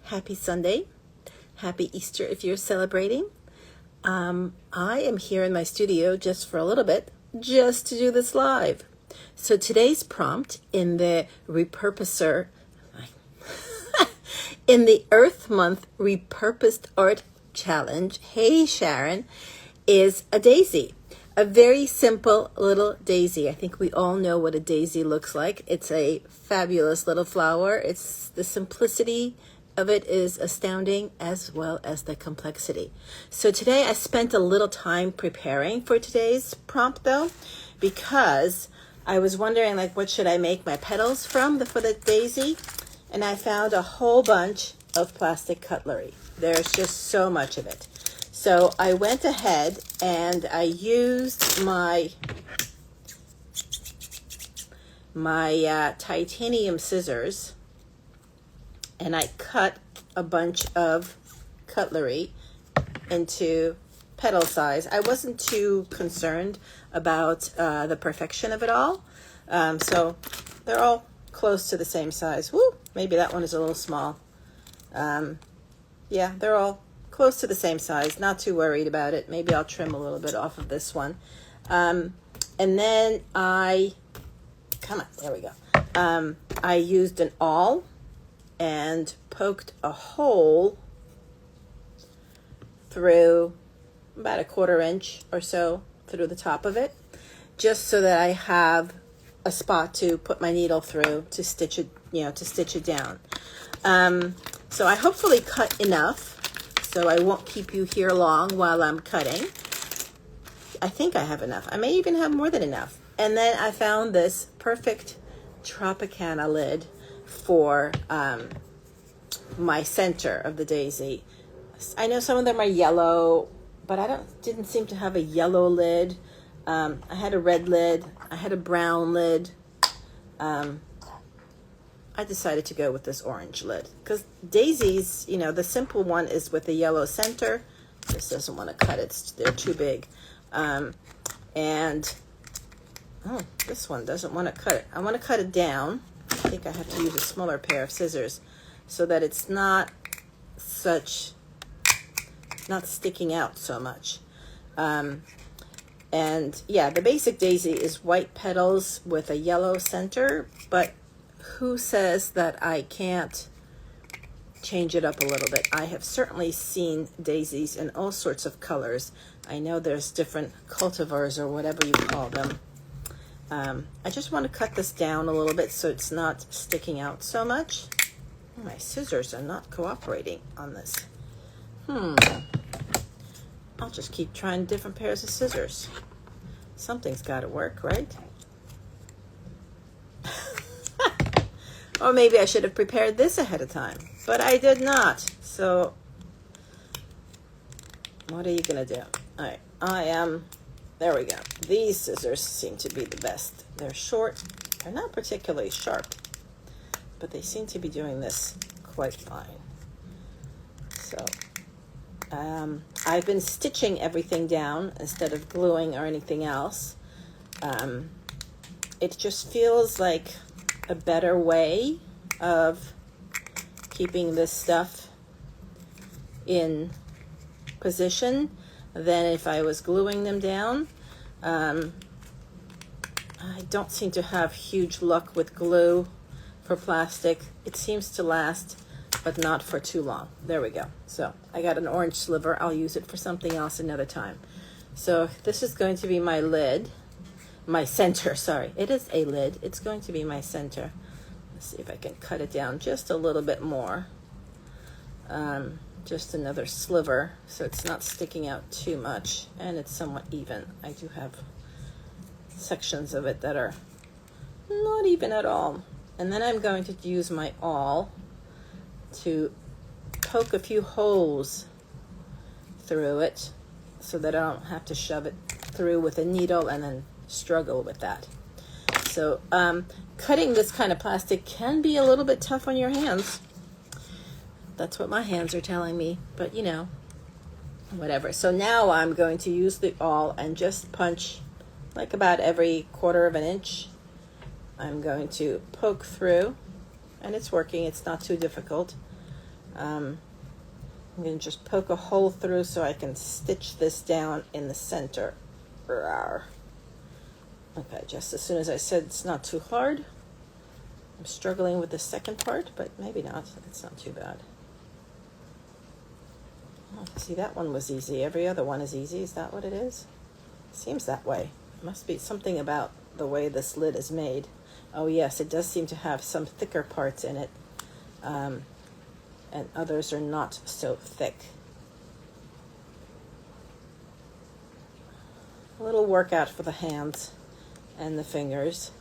Happy Sunday. Happy Easter if you're celebrating. I am here in my studio just for a little bit, just to do this live. So today's prompt in the Repurposer, in the Earth Month Repurposed Art Challenge, hey Sharon, is a daisy. A very simple little daisy. I think we all know what a daisy looks like. It's a fabulous little flower. It's the simplicity of it is astounding, as well as the complexity. So today I spent a little time preparing for today's prompt though, because I was wondering like what should I make my petals from for the daisy, and I found a whole bunch of plastic cutlery. There's just so much of it. So I went ahead and I used my titanium scissors, and I cut a bunch of cutlery into petal size. I wasn't too concerned about the perfection of it all. So they're all close to the same size. Woo, maybe that one is a little small. Yeah, they're all close to the same size. Not too worried about it. Maybe I'll trim a little bit off of this one. And then there we go. I used an awl and poked a hole through about 1/4 inch or so through the top of it, just so that I have a spot to put my needle through to stitch it down. So I hopefully cut enough, so I won't keep you here long while I'm cutting. I think I have enough. I may even have more than enough. And then I found this perfect Tropicana lid for my center of the daisy. I know some of them are yellow, but I didn't seem to have a yellow lid. I had a red lid. I had a brown lid. I decided to go with this orange lid because daisies, the simple one is with a yellow center. This doesn't want to cut it. They're too big. This one doesn't want to cut it. I want to cut it down. I think I have to use a smaller pair of scissors so that it's not sticking out so much. And yeah, the basic daisy is white petals with a yellow center, but who says that I can't change it up a little bit? I have certainly seen daisies in all sorts of colors. I know there's different cultivars or whatever you call them. I just want to cut this down a little bit so it's not sticking out so much. My scissors are not cooperating on this. I'll just keep trying different pairs of scissors. Something's got to work, right? Or maybe I should have prepared this ahead of time, but I did not. So what are you going to do? All right, there we go. These scissors seem to be the best. They're short. They're not particularly sharp, but they seem to be doing this quite fine. So I've been stitching everything down instead of gluing or anything else. It just feels like a better way of keeping this stuff in position than if I was gluing them down. I don't seem to have huge luck with glue for plastic. It seems to last, but not for too long. There we go. So I got an orange sliver. I'll use it for something else another time. So this is going to be my lid. My center, sorry. It is a lid. It's going to be my center. Let's see if I can cut it down just a little bit more. Just another sliver so it's not sticking out too much and it's somewhat even. I do have sections of it that are not even at all. And then I'm going to use my awl to poke a few holes through it so that I don't have to shove it through with a needle and then struggle with that. So cutting this kind of plastic can be a little bit tough on your hands. That's what my hands are telling me, but whatever. So now I'm going to use the awl and just punch like about every 1/4 inch. I'm going to poke through, and it's working. It's not too difficult. I'm going to just poke a hole through so I can stitch this down in the center. Rawr. Okay, just as soon as I said it's not too hard. I'm struggling with the second part, but maybe not. It's not too bad. Oh, see, that one was easy. Every other one is easy. Is that what it is? Seems that way. It must be something about the way this lid is made. Oh yes, it does seem to have some thicker parts in it, and others are not so thick. A little workout for the hands and the fingers.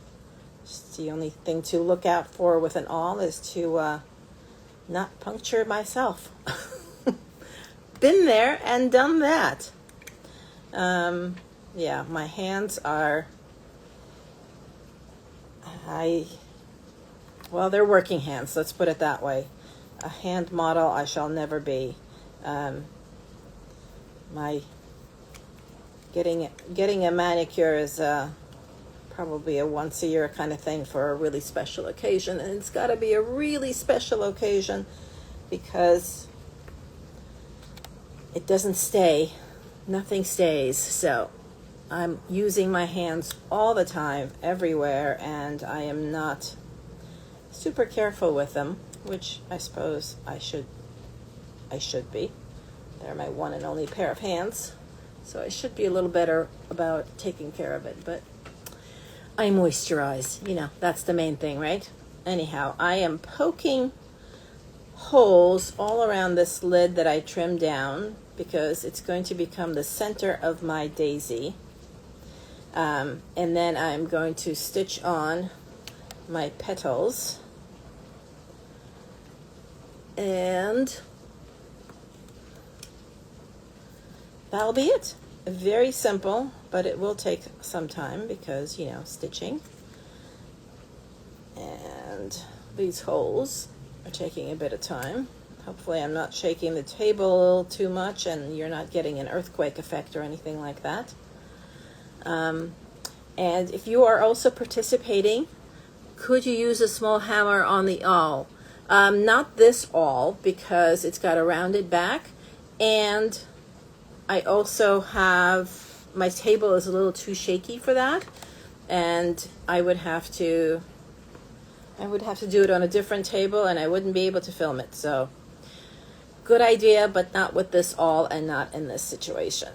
Just the only thing to look out for with an awl is to not puncture myself. Been there and done that. Yeah, my hands are, well, they're working hands, let's put it that way. A hand model I shall never be. My getting a manicure is probably a once a year kind of thing for a really special occasion, and it's got to be a really special occasion because it doesn't stay. Nothing stays. So I'm using my hands all the time, everywhere, and I am not super careful with them, which I suppose I should be. They're my one and only pair of hands, so I should be a little better about taking care of it, but I moisturize. You know, that's the main thing, right? Anyhow, I am poking holes all around this lid that I trimmed down because it's going to become the center of my daisy. And then I'm going to stitch on my petals. And that'll be it. Very simple, but it will take some time because, you know, stitching. And these holes are taking a bit of time. Hopefully I'm not shaking the table too much and you're not getting an earthquake effect or anything like that. And if you are also participating, could you use a small hammer on the awl? Not this awl because it's got a rounded back, and I also have, my table is a little too shaky for that, and I would have to do it on a different table and I wouldn't be able to film it. So good idea, but not with this awl and not in this situation.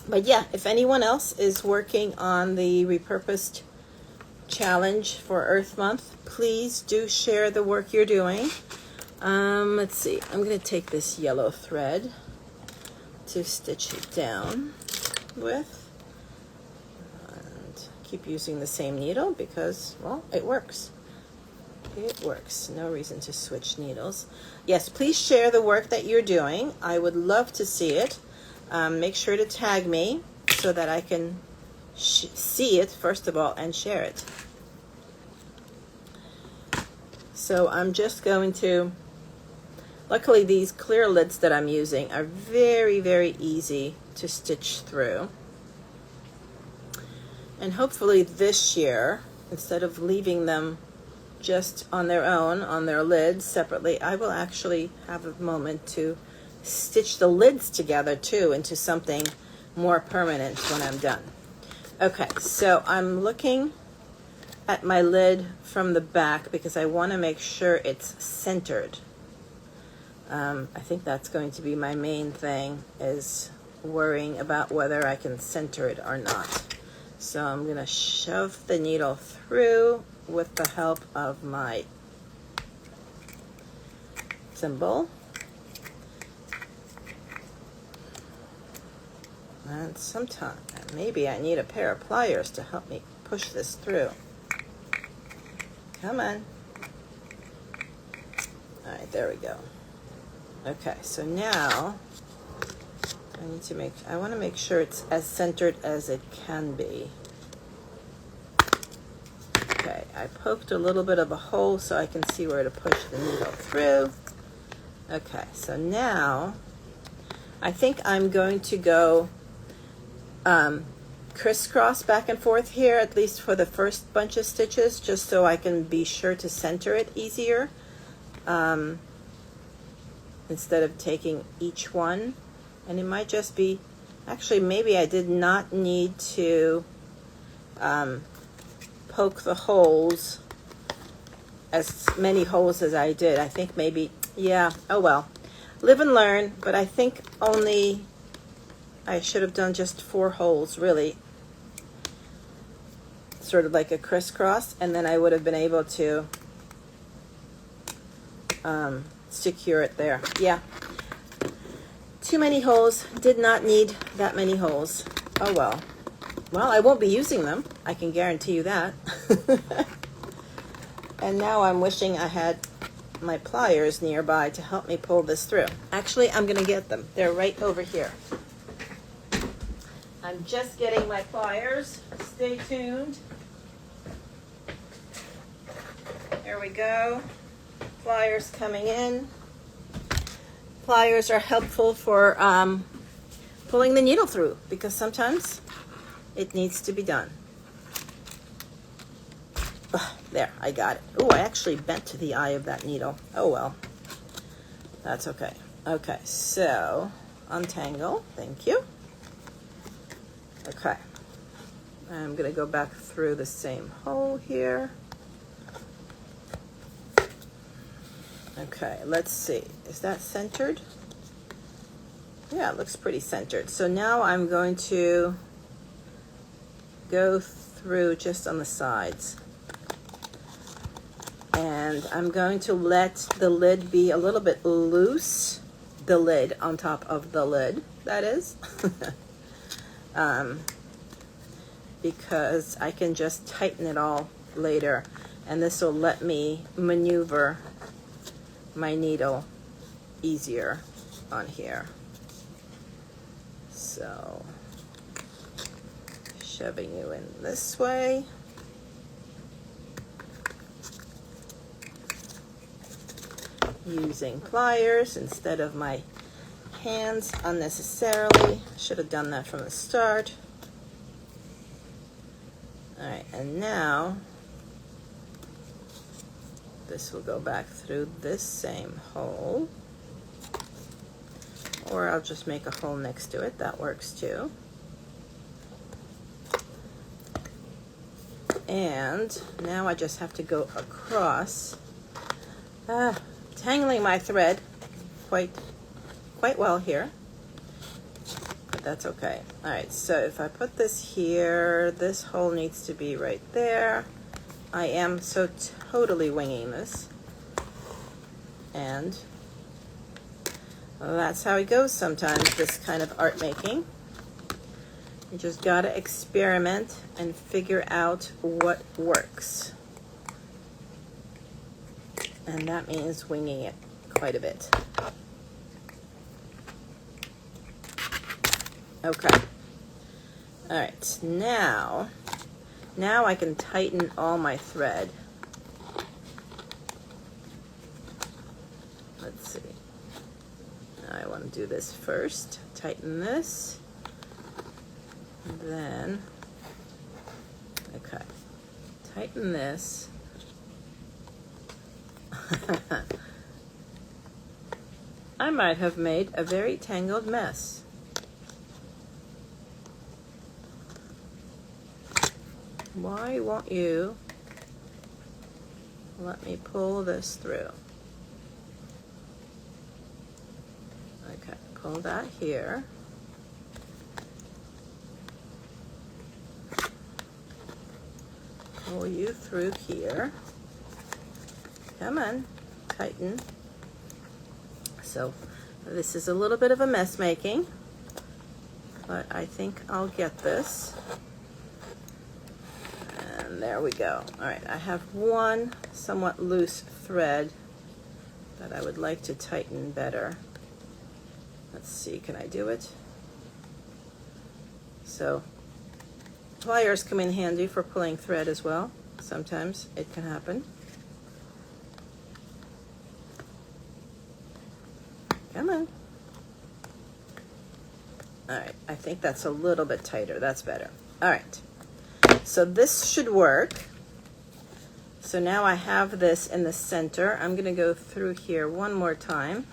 But yeah, if anyone else is working on the Repurposed challenge for Earth Month, please do share the work you're doing. Let's see, I'm going to take this yellow thread to stitch it down with. And keep using the same needle because, well, it works. It works. No reason to switch needles. Yes, please share the work that you're doing. I would love to see it. Make sure to tag me so that I can see it, first of all, and share it. So I'm just going to, luckily these clear lids that I'm using are very, very easy to stitch through. And hopefully this year, instead of leaving them just on their own, on their lids separately, I will actually have a moment to stitch the lids together too into something more permanent when I'm done. Okay, so I'm looking at my lid from the back because I want to make sure it's centered. I think that's going to be my main thing, is worrying about whether I can center it or not. So I'm going to shove the needle through with the help of my thimble. And sometime, maybe I need a pair of pliers to help me push this through. Come on. All right, there we go. Okay, so now I want to make sure it's as centered as it can be. Okay, I poked a little bit of a hole so I can see where to push the needle through. Okay, so now I think I'm going to go crisscross back and forth here, at least for the first bunch of stitches, just so I can be sure to center it easier, instead of taking each one. And it might just be, actually maybe I did not need to poke the holes, as many holes as I did. I think maybe, yeah, oh well, live and learn. But I think only, I should have done just 4 holes, really, sort of like a crisscross, and then I would have been able to secure it there. Yeah, too many holes, did not need that many holes. Oh well. Well, I won't be using them, I can guarantee you that. And now I'm wishing I had my pliers nearby to help me pull this through. Actually, I'm gonna get them. They're right over here. I'm just getting my pliers. Stay tuned. There we go. Pliers coming in. Pliers are helpful for pulling the needle through, because sometimes it needs to be done. There, I got it. Oh, I actually bent to the eye of that needle. Oh well, that's okay. Okay, so untangle. Thank you. Okay, I'm gonna go back through the same hole here. Okay, let's see. Is that centered? Yeah, it looks pretty centered. So now I'm going to go through just on the sides. And I'm going to let the lid be a little bit loose. The lid on top of the lid, that is. Because I can just tighten it all later. And this will let me maneuver my needle easier on here. So, shoving you in this way. Using pliers instead of my hands unnecessarily. Should have done that from the start. All right, and now this will go back through this same hole, or I'll just make a hole next to it. That works too. And now I just have to go across, tangling my thread quite well here, but that's okay. All right, so if I put this here, this hole needs to be right there. I am so totally winging this, and well, that's how it goes sometimes, this kind of art making. You just gotta experiment and figure out what works, and that means winging it quite a bit. Okay, all right, now I can tighten all my thread. Let's see. I want to do this first. Tighten this. And then, okay. Tighten this. I might have made a very tangled mess. Why won't you let me pull this through? Okay, pull that here. Pull you through here. Come on, tighten. So this is a little bit of a mess making, but I think I'll get this. And there we go. All right, I have one somewhat loose thread that I would like to tighten better. Let's see, can I do it? So pliers come in handy for pulling thread as well. Sometimes it can happen. Come on. All right, I think that's a little bit tighter. That's better. All right, so this should work. So now I have this in the center. I'm going to go through here one more time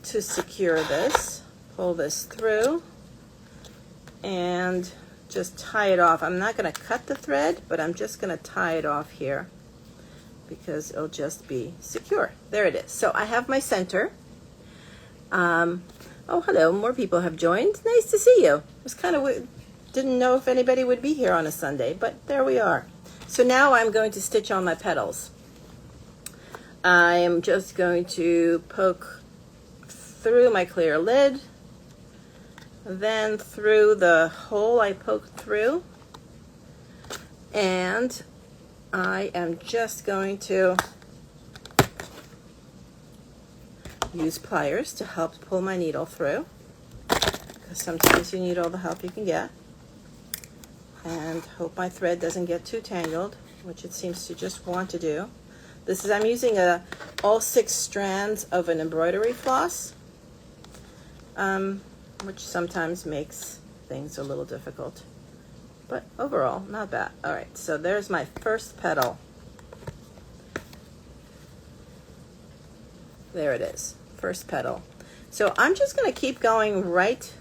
to secure this. Pull this through and just tie it off. I'm not going to cut the thread, but I'm just going to tie it off here because it'll just be secure. There it is. So I have my center. Oh, hello, more people have joined. Nice to see you. It was kind of, didn't know if anybody would be here on a Sunday, but there we are. So now I'm going to stitch on my petals. I am just going to poke through my clear lid, then through the hole I poked through, and I am just going to use pliers to help pull my needle through, because sometimes you need all the help you can get, and hope my thread doesn't get too tangled, which it seems to just want to do. This is, I'm using all 6 strands of an embroidery floss, which sometimes makes things a little difficult, but overall not bad. All right, so there's my first petal. There it is, first petal. So I'm just going to keep going right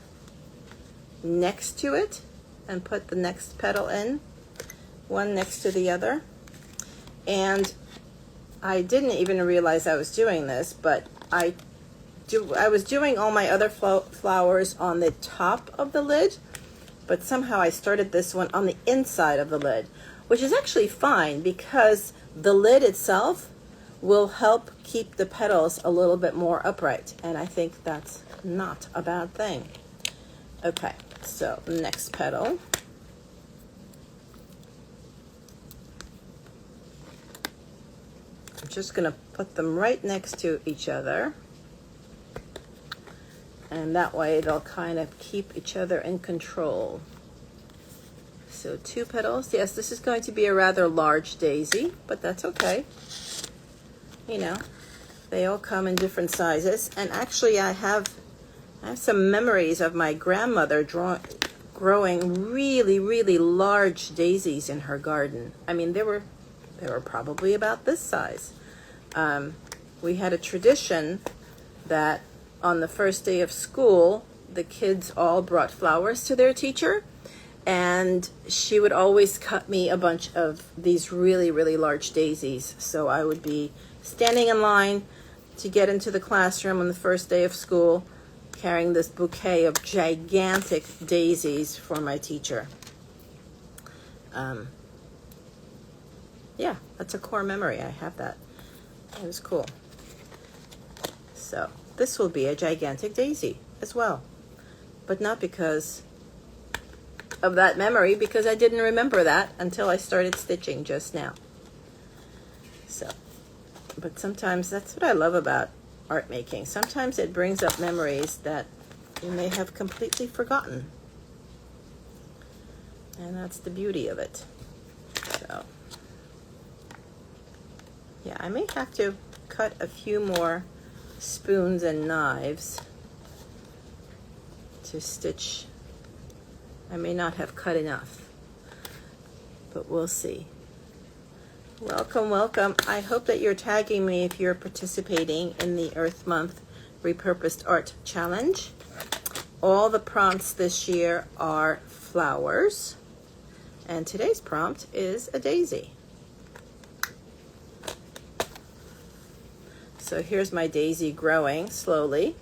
next to it and put the next petal in, one next to the other. And I didn't even realize I was doing this, but I was doing all my other flowers on the top of the lid, but somehow I started this one on the inside of the lid, which is actually fine because the lid itself will help keep the petals a little bit more upright, and I think that's not a bad thing. Okay, so next petal. I'm just going to put them right next to each other, and that way they'll kind of keep each other in control. So 2 petals. Yes, this is going to be a rather large daisy, but that's okay. You know, they all come in different sizes. And actually I have some memories of my grandmother growing really, really large daisies in her garden. I mean, they were probably about this size. We had a tradition that on the first day of school, the kids all brought flowers to their teacher, and she would always cut me a bunch of these really, really large daisies. So I would be standing in line to get into the classroom on the first day of school, carrying this bouquet of gigantic daisies for my teacher. Yeah, that's a core memory. I have that. It was cool. So this will be a gigantic daisy as well, but not because of that memory, because I didn't remember that until I started stitching just now. So, but sometimes that's what I love about art making. Sometimes it brings up memories that you may have completely forgotten, and that's the beauty of it. So yeah, I may have to cut a few more spoons and knives to stitch. I may not have cut enough, but we'll see. Welcome, welcome. I hope that you're tagging me if you're participating in the Earth Month Repurposed Art Challenge. All the prompts this year are flowers, and today's prompt is a daisy. So here's my daisy growing slowly,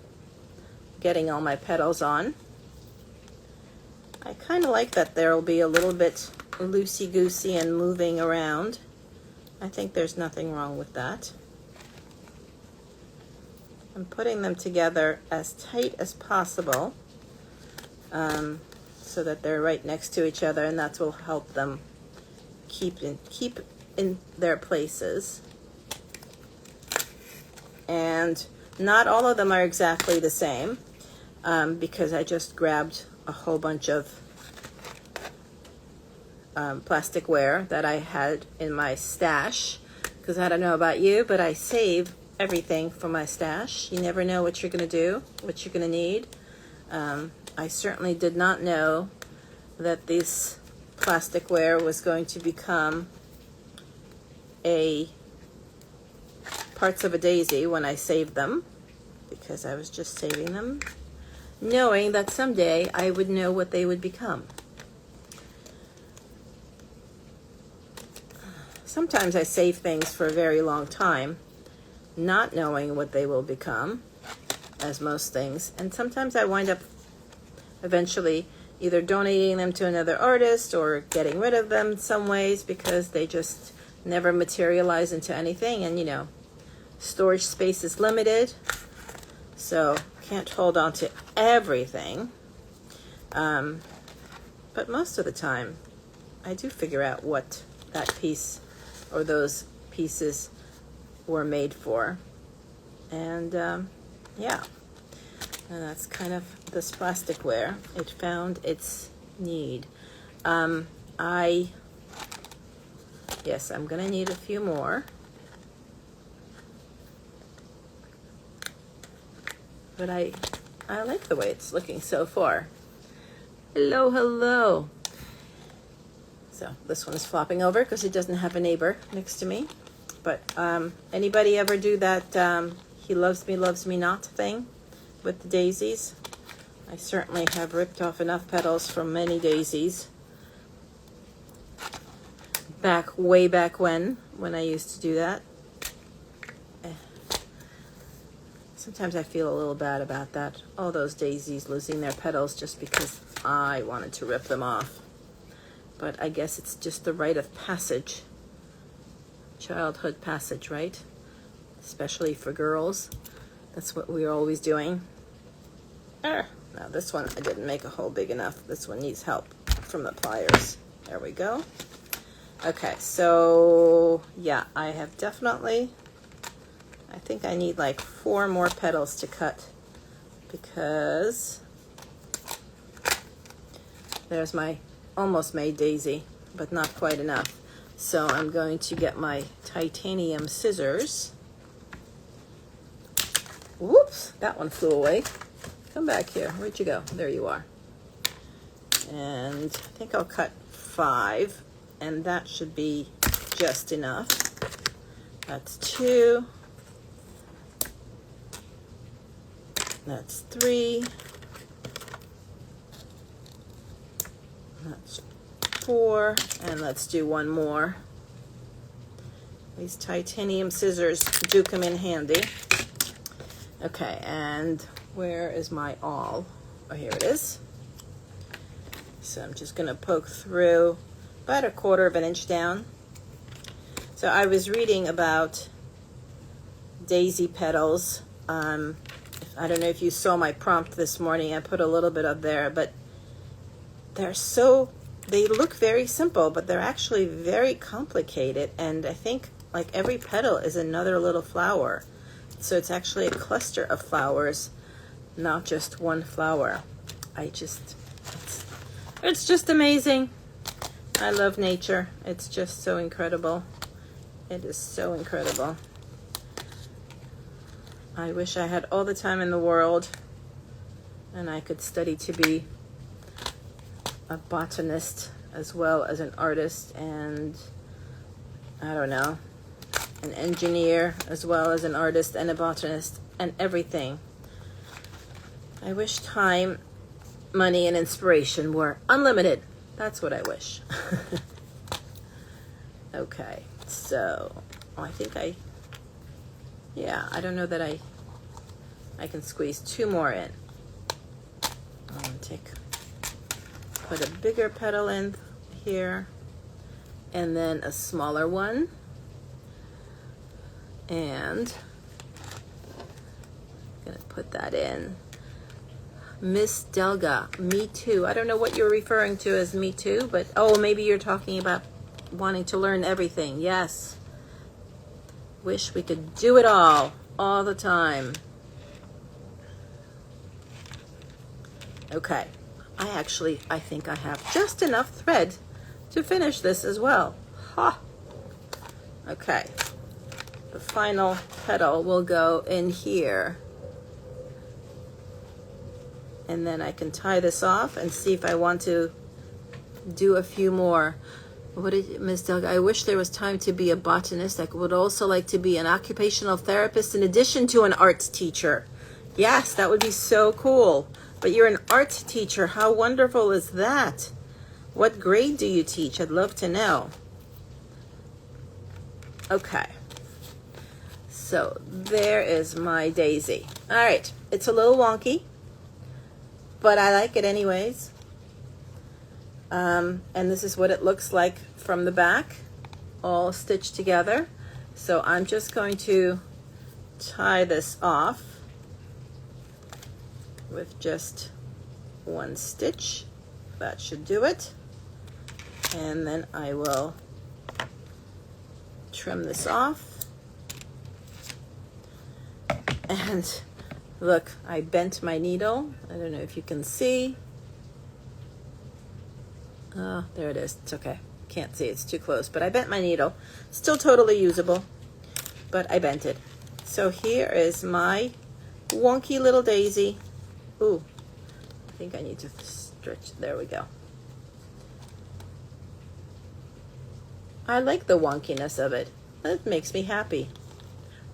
getting all my petals on. I kind of like that there'll be a little bit loosey-goosey and moving around. I think there's nothing wrong with that. I'm putting them together as tight as possible so that they're right next to each other, and that will help them keep in their places. And not all of them are exactly the same because I just grabbed a whole bunch of plasticware that I had in my stash, because I don't know about you, but I save everything from my stash. You never know what you're going to do, what you're going to need. I certainly did not know that this plasticware was going to become a parts of a daisy when I saved them, because I was just saving them, knowing that someday I would know what they would become. Sometimes I save things for a very long time, not knowing what they will become, as most things, and sometimes I wind up eventually either donating them to another artist or getting rid of them some ways because they just never materialize into anything, and you know, storage space is limited, so can't hold on to everything. But most of the time I do figure out what that piece or those pieces were made for, and yeah, and that's kind of this plasticware. It found its need. Yes, I'm gonna need a few more, but I like the way it's looking so far. Hello, hello. So this one's flopping over because it doesn't have a neighbor next to me. But anybody ever do that he loves me not thing with the daisies? I certainly have ripped off enough petals from many daisies. Way back when I used to do that. Sometimes I feel a little bad about that. All those daisies losing their petals just because I wanted to rip them off. But I guess it's just the rite of passage. Childhood passage, right? Especially for girls. That's what we're always doing. Now this one, I didn't make a hole big enough. This one needs help from the pliers. There we go. Okay, so yeah, I have definitely, I think I need like 4 more petals to cut, because there's my almost made daisy, but not quite enough. So I'm going to get my titanium scissors. Whoops, that one flew away. Come back here. Where'd you go? There you are. And I think I'll cut 5, and that should be just enough. That's 2. That's 3. That's 4, and let's do one more. These titanium scissors do come in handy. Okay, and where is my awl? Oh, here it is. So I'm just going to poke through about 1/4 inch down. So I was reading about daisy petals. I don't know if you saw my prompt this morning. I put a little bit up there, but they look very simple, but they're actually very complicated. And I think like every petal is another little flower. So it's actually a cluster of flowers, not just one flower. It's just amazing. I love nature. It's just so incredible. It is so incredible. I wish I had all the time in the world and I could study to be a botanist as well as an artist, and I don't know, an engineer as well as an artist and a botanist and everything. I wish time, money, and inspiration were unlimited. That's what I wish. Okay, so I think I don't know that I can squeeze 2 more in. Put a bigger petal in here, and then a smaller one, and I'm gonna put that in. Miss Delga, me too. I don't know what you're referring to as me too, but oh, maybe you're talking about wanting to learn everything. Yes. Wish we could do it all the time. Okay. I think I have just enough thread to finish this as well. Ha! Okay. The final petal will go in here. And then I can tie this off and see if I want to do a few more. What did Ms. Delga? I wish there was time to be a botanist. I would also like to be an occupational therapist in addition to an art teacher. Yes, that would be so cool. But you're an art teacher. How wonderful is that? What grade do you teach? I'd love to know. Okay. So there is my daisy. All right. It's a little wonky, but I like it anyways. And this is what it looks like from the back, all stitched together. So I'm just going to tie this off with just one stitch. That should do it. And then I will trim this off. And look, I bent my needle. I don't know if you can see. Oh, there it is. It's okay. Can't see. It's too close. But I bent my needle. Still totally usable, but I bent it. So here is my wonky little daisy. Ooh, I think I need to stretch. There we go. I like the wonkiness of it. It makes me happy.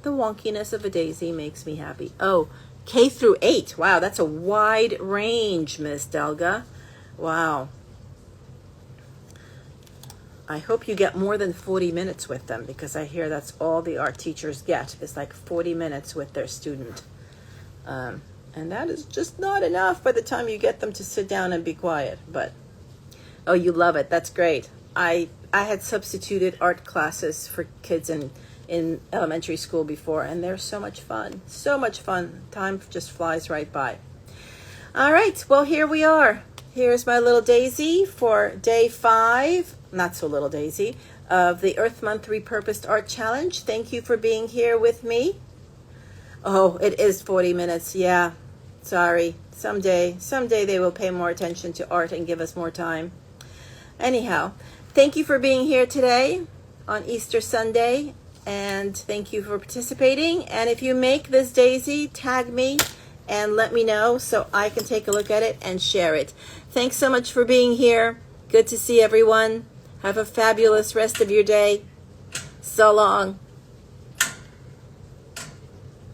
The wonkiness of a daisy makes me happy. Oh, K through 8. Wow, that's a wide range, Ms. Delga. Wow. I hope you get more than 40 minutes with them, because I hear that's all the art teachers get, is like 40 minutes with their student. And that is just not enough by the time you get them to sit down and be quiet. But, oh, you love it. That's great. I had substituted art classes for kids in elementary school before, and they're so much fun. So much fun. Time just flies right by. All right. Well, here we are. Here's my little daisy for day 5. Not so little daisy, of the Earth Month Repurposed Art Challenge. Thank you for being here with me. Oh, it is 40 minutes. Yeah, sorry. Someday they will pay more attention to art and give us more time. Anyhow, thank you for being here today on Easter Sunday, and thank you for participating. And if you make this daisy, tag me and let me know so I can take a look at it and share it. Thanks so much for being here. Good to see everyone. Have a fabulous rest of your day. So long.